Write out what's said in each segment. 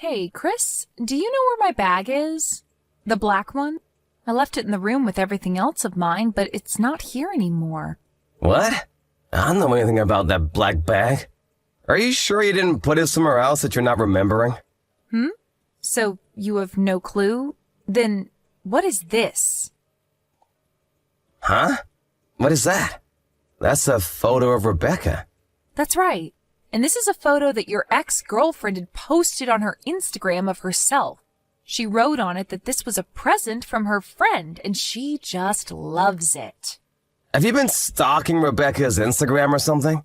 Hey, Chris, do you know where my bag is? The black one? I left it in the room with everything else of mine, but it's not here anymore. What? I don't know anything about that black bag. Are you sure you didn't put it somewhere else that you're not remembering? So you have no clue? Then what is this? Huh? What is that? That's a photo of Rebecca. That's right. And this is a photo that your ex-girlfriend had posted on her Instagram of herself. She wrote on it that this was a present from her friend, and she just loves it. Have you been stalking Rebecca's Instagram or something?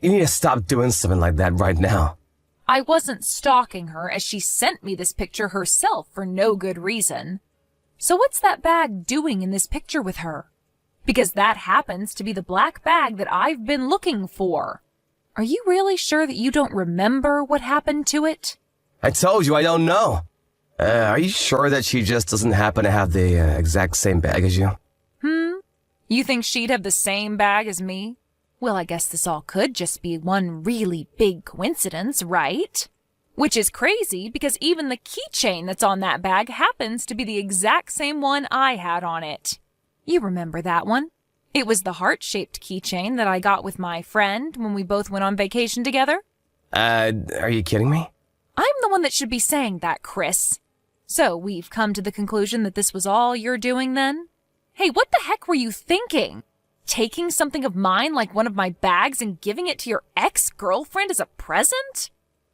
You need to stop doing something like that right now. I wasn't stalking her, as she sent me this picture herself for no good reason. So what's that bag doing in this picture with her? Because that happens to be the black bag that I've been looking for. Are you really sure that you don't remember what happened to it? I told you I don't know. Are you sure that she just doesn't happen to have the exact same bag as you? You think she'd have the same bag as me? Well, I guess this all could just be one really big coincidence, right? Which is crazy because even the keychain that's on that bag happens to be the exact same one I had on it. You remember that one? It was the heart-shaped keychain that I got with my friend when we both went on vacation together. Are you kidding me? I'm the one that should be saying that, Chris. So we've come to the conclusion that this was all you're doing then? Hey, what the heck were you thinking? Taking something of mine like one of my bags and giving it to your ex-girlfriend as a present?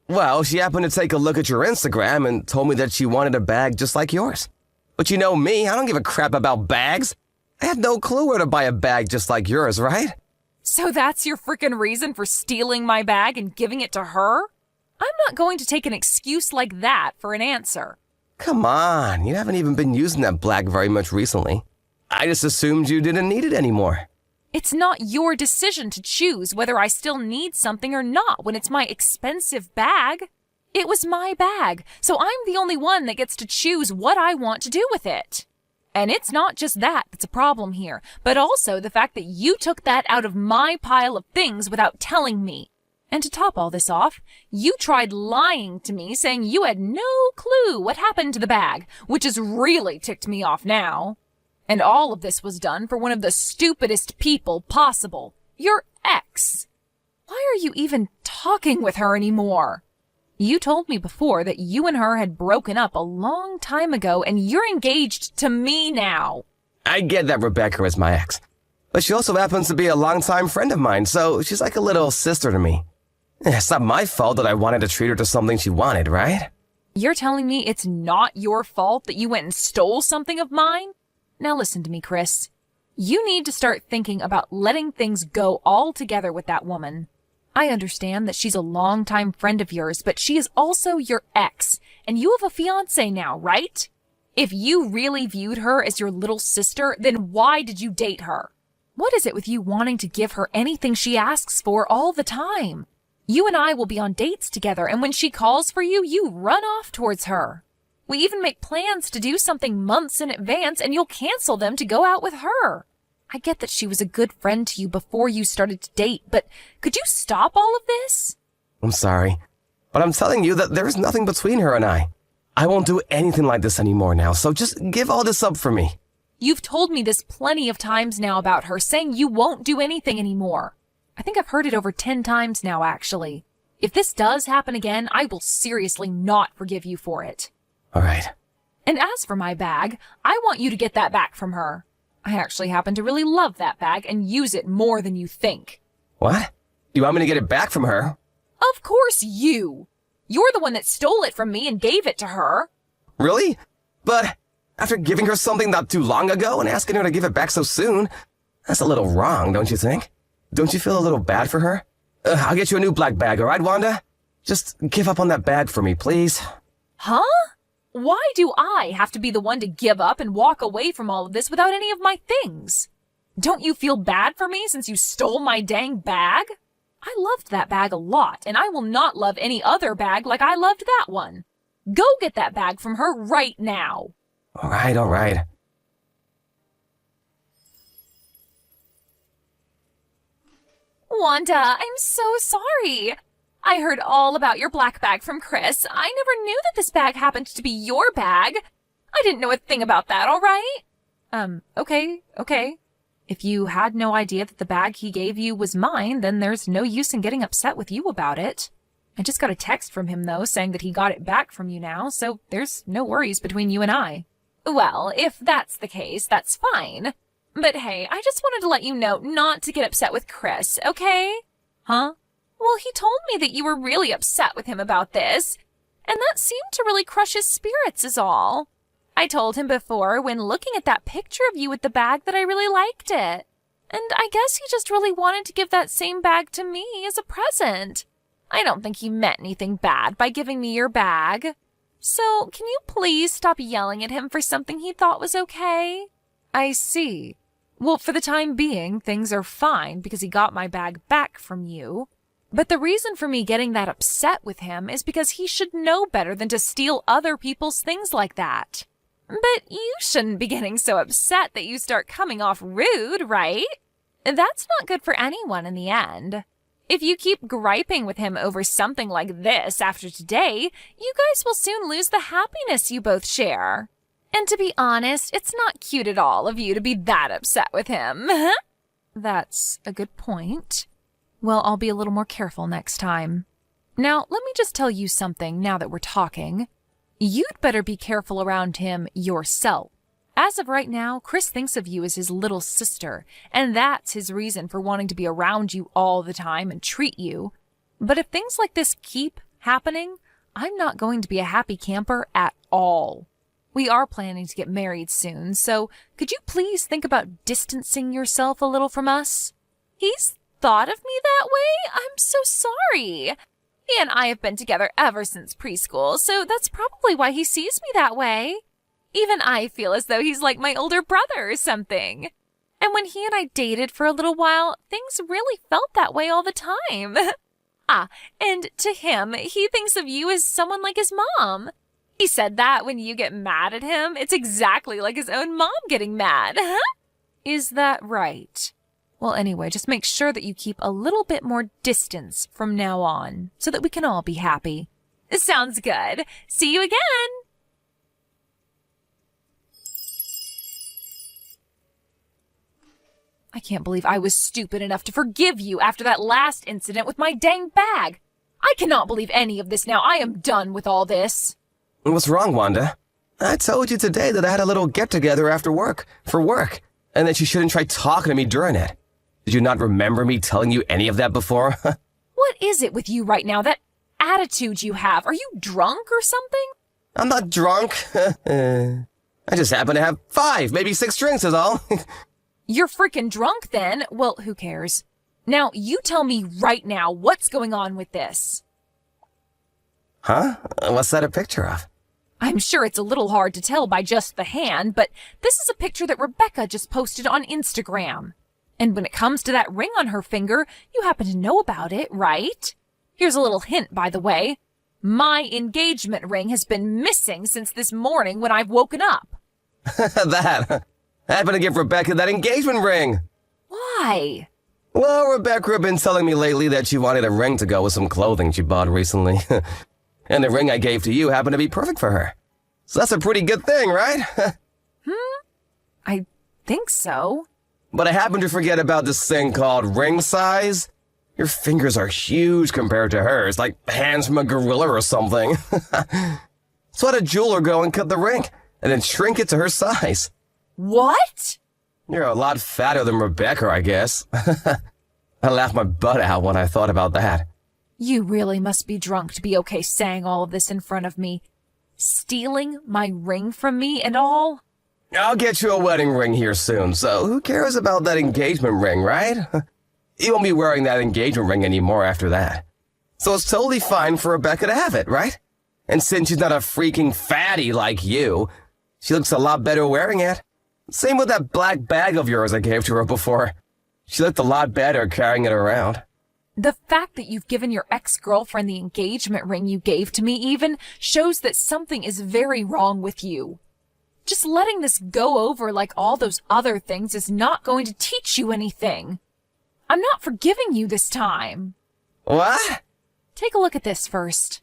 Well, she happened to take a look at your Instagram and told me that she wanted a bag just like yours. But you know me, I don't give a crap about bags. I have no clue where to buy a bag just like yours, right? So that's your frickin' reason for stealing my bag and giving it to her? I'm not going to take an excuse like that for an answer. Come on, you haven't even been using that bag very much recently. I just assumed you didn't need it anymore. It's not your decision to choose whether I still need something or not when it's my expensive bag. It was my bag, so I'm the only one that gets to choose what I want to do with it. And it's not just that that's a problem here, but also the fact that you took that out of my pile of things without telling me. And to top all this off, you tried lying to me saying you had no clue what happened to the bag, which has really ticked me off now. And all of this was done for one of the stupidest people possible, your ex. Why are you even talking with her anymore? You told me before that you and her had broken up a long time ago and you're engaged to me now. I get that Rebecca is my ex, but she also happens to be a longtime friend of mine, so she's like a little sister to me. It's not my fault that I wanted to treat her to something she wanted, right? You're telling me it's not your fault that you went and stole something of mine? Now listen to me, Chris. You need to start thinking about letting things go altogether with that woman. I understand that she's a longtime friend of yours, but she is also your ex, and you have a fiancé now, right? If you really viewed her as your little sister, then why did you date her? What is it with you wanting to give her anything she asks for all the time? You and I will be on dates together, and when she calls for you, you run off towards her. We even make plans to do something months in advance, and you'll cancel them to go out with her. I get that she was a good friend to you before you started to date, but could you stop all of this? I'm sorry, but I'm telling you that there's nothing between her and I. I won't do anything like this anymore now, so just give all this up for me. You've told me this plenty of times now about her, saying you won't do anything anymore. I think I've heard it over 10 times now, actually. If this does happen again, I will seriously not forgive you for it. All right. And as for my bag, I want you to get that back from her. I actually happen to really love that bag and use it more than you think. What? You want me to get it back from her? Of course you! You're the one that stole it from me and gave it to her. Really? But after giving her something not too long ago and asking her to give it back so soon, that's a little wrong, don't you think? Don't you feel a little bad for her? I'll get you a new black bag, all right, Wanda? Just give up on that bag for me, please. Huh? Why do I have to be the one to give up and walk away from all of this without any of my things? Don't you feel bad for me since you stole my dang bag? I loved that bag a lot, and I will not love any other bag like I loved that one. Go get that bag from her right now. All right. Wanda, I'm so sorry. I heard all about your black bag from Chris. I never knew that this bag happened to be your bag. I didn't know a thing about that, all right? Okay. If you had no idea that the bag he gave you was mine, then there's no use in getting upset with you about it. I just got a text from him, though, saying that he got it back from you now, so there's no worries between you and I. Well, if that's the case, that's fine. But hey, I just wanted to let you know not to get upset with Chris, okay? Huh? Well, he told me that you were really upset with him about this, and that seemed to really crush his spirits is all. I told him before, when looking at that picture of you with the bag, that I really liked it. And I guess he just really wanted to give that same bag to me as a present. I don't think he meant anything bad by giving me your bag. So, can you please stop yelling at him for something he thought was okay? I see. Well, for the time being, things are fine because he got my bag back from you. But the reason for me getting that upset with him is because he should know better than to steal other people's things like that. But you shouldn't be getting so upset that you start coming off rude, right? That's not good for anyone in the end. If you keep griping with him over something like this after today, you guys will soon lose the happiness you both share. And to be honest, it's not cute at all of you to be that upset with him. That's a good point. Well, I'll be a little more careful next time. Now, let me just tell you something now that we're talking. You'd better be careful around him yourself. As of right now, Chris thinks of you as his little sister, and that's his reason for wanting to be around you all the time and treat you. But if things like this keep happening, I'm not going to be a happy camper at all. We are planning to get married soon, so could you please think about distancing yourself a little from us? He's thought of me that way? I'm so sorry. He and I have been together ever since preschool, so that's probably why he sees me that way. Even I feel as though he's like my older brother or something. And when he and I dated for a little while, things really felt that way all the time. And to him, he thinks of you as someone like his mom. He said that when you get mad at him, it's exactly like his own mom getting mad. Is that right? Well, anyway, just make sure that you keep a little bit more distance from now on so that we can all be happy. Sounds good. See you again. I can't believe I was stupid enough to forgive you after that last incident with my dang bag. I cannot believe any of this now. I am done with all this. What's wrong, Wanda? I told you today that I had a little get-together after work, and that you shouldn't try talking to me during it. Did you not remember me telling you any of that before? What is it with you right now, that attitude you have? Are you drunk or something? I'm not drunk. I just happen to have 5, maybe 6 drinks is all. You're freaking drunk then. Well, who cares? Now, you tell me right now what's going on with this. Huh? What's that a picture of? I'm sure it's a little hard to tell by just the hand, but this is a picture that Rebecca just posted on Instagram. And when it comes to that ring on her finger, you happen to know about it, right? Here's a little hint, by the way. My engagement ring has been missing since this morning when I've woken up. That. I happened to give Rebecca that engagement ring. Why? Well, Rebecca had been telling me lately that she wanted a ring to go with some clothing she bought recently. And the ring I gave to you happened to be perfect for her. So that's a pretty good thing, right? I think so. But I happened to forget about this thing called ring size. Your fingers are huge compared to hers, like hands from a gorilla or something. So I had a jeweler go and cut the ring, and then shrink it to her size. What? You're a lot fatter than Rebecca, I guess. I laughed my butt out when I thought about that. You really must be drunk to be okay saying all of this in front of me. Stealing my ring from me and all? I'll get you a wedding ring here soon, so who cares about that engagement ring, right? You won't be wearing that engagement ring anymore after that. So it's totally fine for Rebecca to have it, right? And since she's not a freaking fatty like you, she looks a lot better wearing it. Same with that black bag of yours I gave to her before. She looked a lot better carrying it around. The fact that you've given your ex-girlfriend the engagement ring you gave to me even shows that something is very wrong with you. Just letting this go over like all those other things is not going to teach you anything. I'm not forgiving you this time. What? Take a look at this first.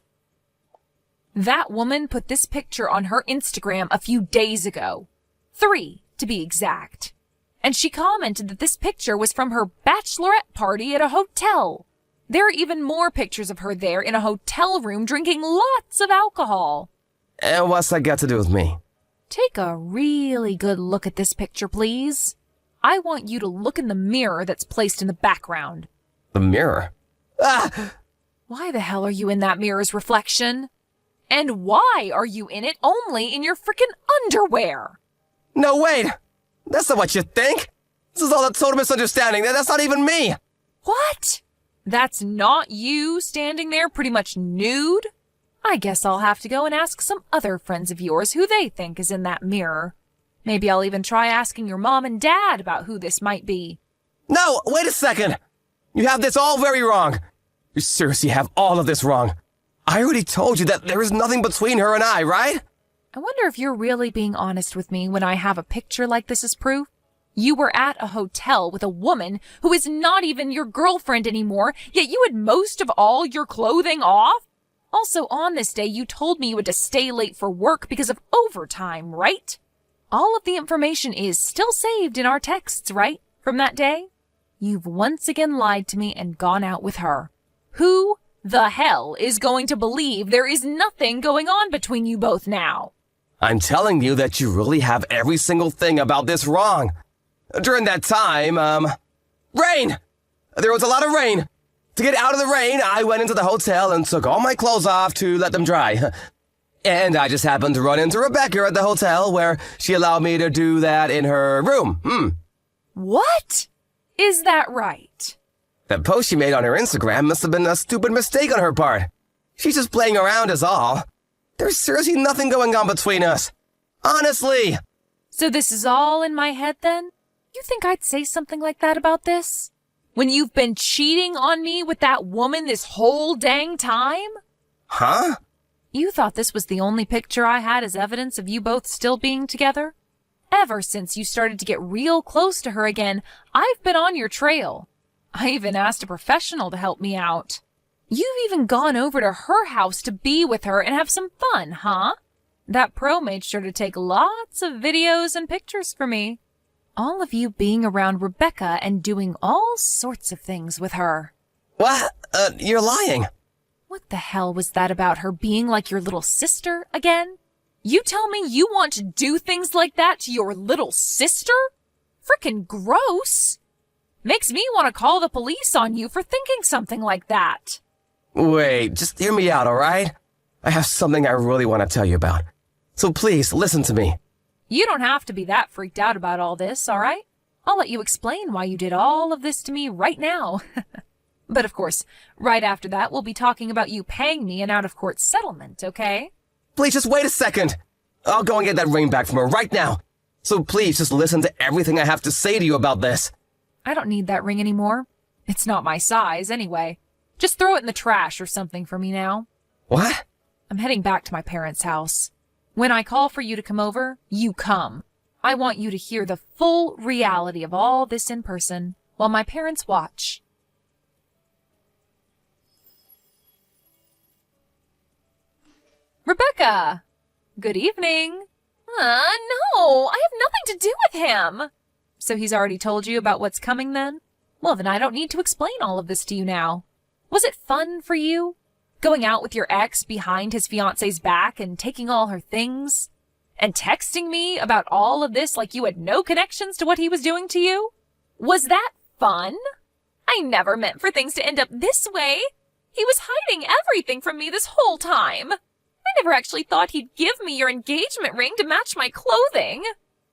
That woman put this picture on her Instagram a few days ago. 3, to be exact. And she commented that this picture was from her bachelorette party at a hotel. There are even more pictures of her there in a hotel room drinking lots of alcohol. And what's that got to do with me? Take a really good look at this picture, please. I want you to look in the mirror that's placed in the background. The mirror? Ah! Why the hell are you in that mirror's reflection? And why are you in it only in your frickin' underwear? No, wait! That's not what you think! This is all a total misunderstanding. That's not even me! What? That's not you standing there pretty much nude? I guess I'll have to go and ask some other friends of yours who they think is in that mirror. Maybe I'll even try asking your mom and dad about who this might be. No, wait a second! You have this all very wrong. You seriously have all of this wrong. I already told you that there is nothing between her and I, right? I wonder if you're really being honest with me when I have a picture like this as proof. You were at a hotel with a woman who is not even your girlfriend anymore, yet you had most of all your clothing off? Also, on this day, you told me you had to stay late for work because of overtime, right? All of the information is still saved in our texts, right? From that day? You've once again lied to me and gone out with her. Who the hell is going to believe there is nothing going on between you both now? I'm telling you that you really have every single thing about this wrong. During that time, rain! There was a lot of rain. To get out of the rain, I went into the hotel and took all my clothes off to let them dry. And I just happened to run into Rebecca at the hotel where she allowed me to do that in her room. What? Is that right? That post she made on her Instagram must have been a stupid mistake on her part. She's just playing around is all. There's seriously nothing going on between us. Honestly. So this is all in my head then? You think I'd say something like that about this? When you've been cheating on me with that woman this whole dang time? Huh? You thought this was the only picture I had as evidence of you both still being together? Ever since you started to get real close to her again, I've been on your trail. I even asked a professional to help me out. You've even gone over to her house to be with her and have some fun, huh? That pro made sure to take lots of videos and pictures for me. All of you being around Rebecca and doing all sorts of things with her. What? You're lying. What the hell was that about her being like your little sister again? You tell me you want to do things like that to your little sister? Frickin' gross. Makes me want to call the police on you for thinking something like that. Wait, just hear me out, alright? I have something I really want to tell you about. So please, listen to me. You don't have to be that freaked out about all this, alright? I'll let you explain why you did all of this to me right now. But of course, right after that, we'll be talking about you paying me an out-of-court settlement, okay? Please just wait a second. I'll go and get that ring back from her right now. So please just listen to everything I have to say to you about this. I don't need that ring anymore. It's not my size, anyway. Just throw it in the trash or something for me now. What? I'm heading back to my parents' house. When I call for you to come over, you come. I want you to hear the full reality of all this in person while my parents watch. Rebecca! Good evening. No, I have nothing to do with him. So he's already told you about what's coming then? Well, then I don't need to explain all of this to you now. Was it fun for you? Going out with your ex behind his fiancé's back and taking all her things? And texting me about all of this like you had no connections to what he was doing to you? Was that fun? I never meant for things to end up this way. He was hiding everything from me this whole time. I never actually thought he'd give me your engagement ring to match my clothing.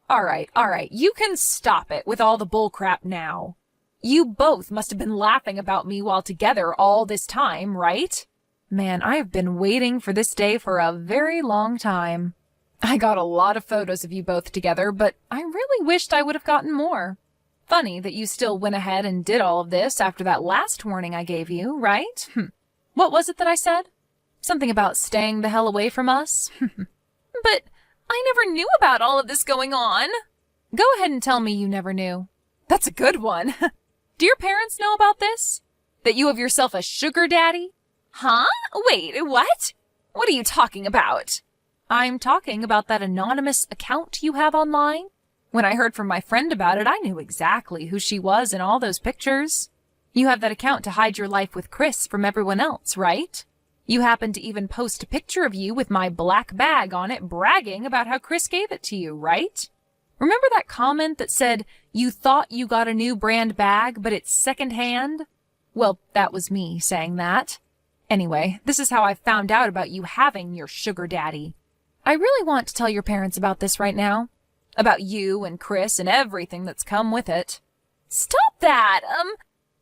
All right, you can stop it with all the bullcrap now. You both must have been laughing about me while together all this time, right? Man, I've been waiting for this day for a very long time. I got a lot of photos of you both together, but I really wished I would have gotten more. Funny that you still went ahead and did all of this after that last warning I gave you, right? What was it that I said? Something about staying the hell away from us? But I never knew about all of this going on. Go ahead and tell me you never knew. That's a good one. Do your parents know about this? That you have yourself a sugar daddy? Huh? Wait, what? What are you talking about? I'm talking about that anonymous account you have online. When I heard from my friend about it, I knew exactly who she was in all those pictures. You have that account to hide your life with Chris from everyone else, right? You happened to even post a picture of you with my black bag on it, bragging about how Chris gave it to you, right? Remember that comment that said you thought you got a new brand bag, but it's secondhand? Well, that was me saying that. Anyway, this is how I found out about you having your sugar daddy. I really want to tell your parents about this right now. About you and Chris and everything that's come with it. Stop that!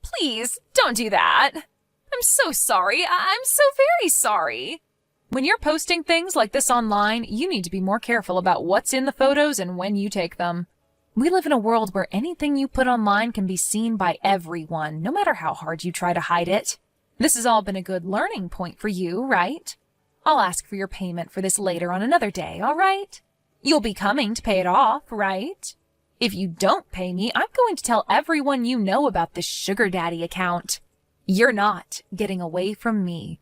Please, don't do that. I'm so sorry. I'm so very sorry. When you're posting things like this online, you need to be more careful about what's in the photos and when you take them. We live in a world where anything you put online can be seen by everyone, no matter how hard you try to hide it. This has all been a good learning point for you, right? I'll ask for your payment for this later on another day, all right? You'll be coming to pay it off, right? If you don't pay me, I'm going to tell everyone you know about this sugar daddy account. You're not getting away from me.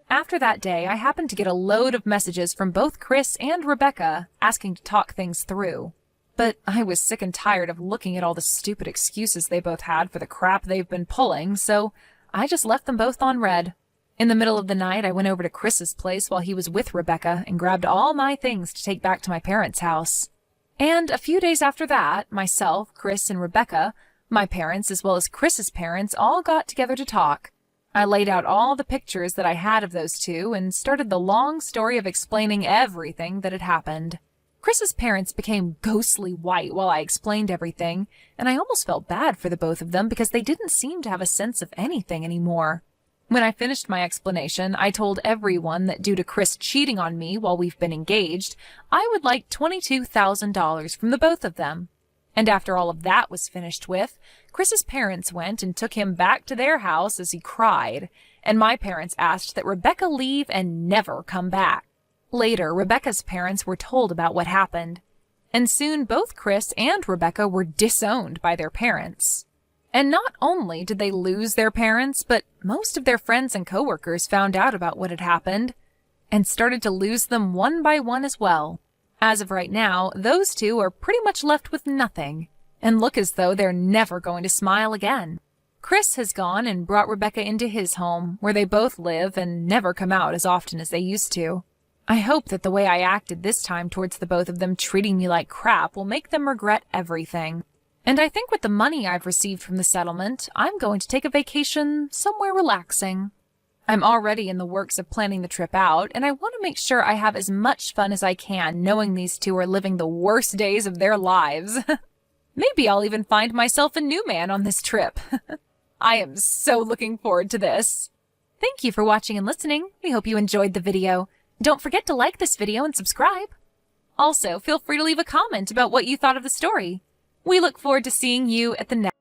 After that day, I happened to get a load of messages from both Chris and Rebecca asking to talk things through. But I was sick and tired of looking at all the stupid excuses they both had for the crap they've been pulling, so I just left them both on red. In the middle of the night, I went over to Chris's place while he was with Rebecca and grabbed all my things to take back to my parents' house. And a few days after that, myself, Chris, and Rebecca, my parents as well as Chris's parents, all got together to talk. I laid out all the pictures that I had of those two and started the long story of explaining everything that had happened. Chris's parents became ghostly white while I explained everything, and I almost felt bad for the both of them because they didn't seem to have a sense of anything anymore. When I finished my explanation, I told everyone that due to Chris cheating on me while we've been engaged, I would like $22,000 from the both of them. And after all of that was finished with, Chris's parents went and took him back to their house as he cried, and my parents asked that Rebecca leave and never come back. Later, Rebecca's parents were told about what happened, and soon both Chris and Rebecca were disowned by their parents. And not only did they lose their parents, but most of their friends and coworkers found out about what had happened and started to lose them one by one as well. As of right now, those two are pretty much left with nothing and look as though they're never going to smile again. Chris has gone and brought Rebecca into his home, where they both live and never come out as often as they used to. I hope that the way I acted this time towards the both of them treating me like crap will make them regret everything. And I think with the money I've received from the settlement, I'm going to take a vacation somewhere relaxing. I'm already in the works of planning the trip out, and I want to make sure I have as much fun as I can knowing these two are living the worst days of their lives. Maybe I'll even find myself a new man on this trip. I am so looking forward to this. Thank you for watching and listening. We hope you enjoyed the video. Don't forget to like this video and subscribe. Also, feel free to leave a comment about what you thought of the story. We look forward to seeing you at the next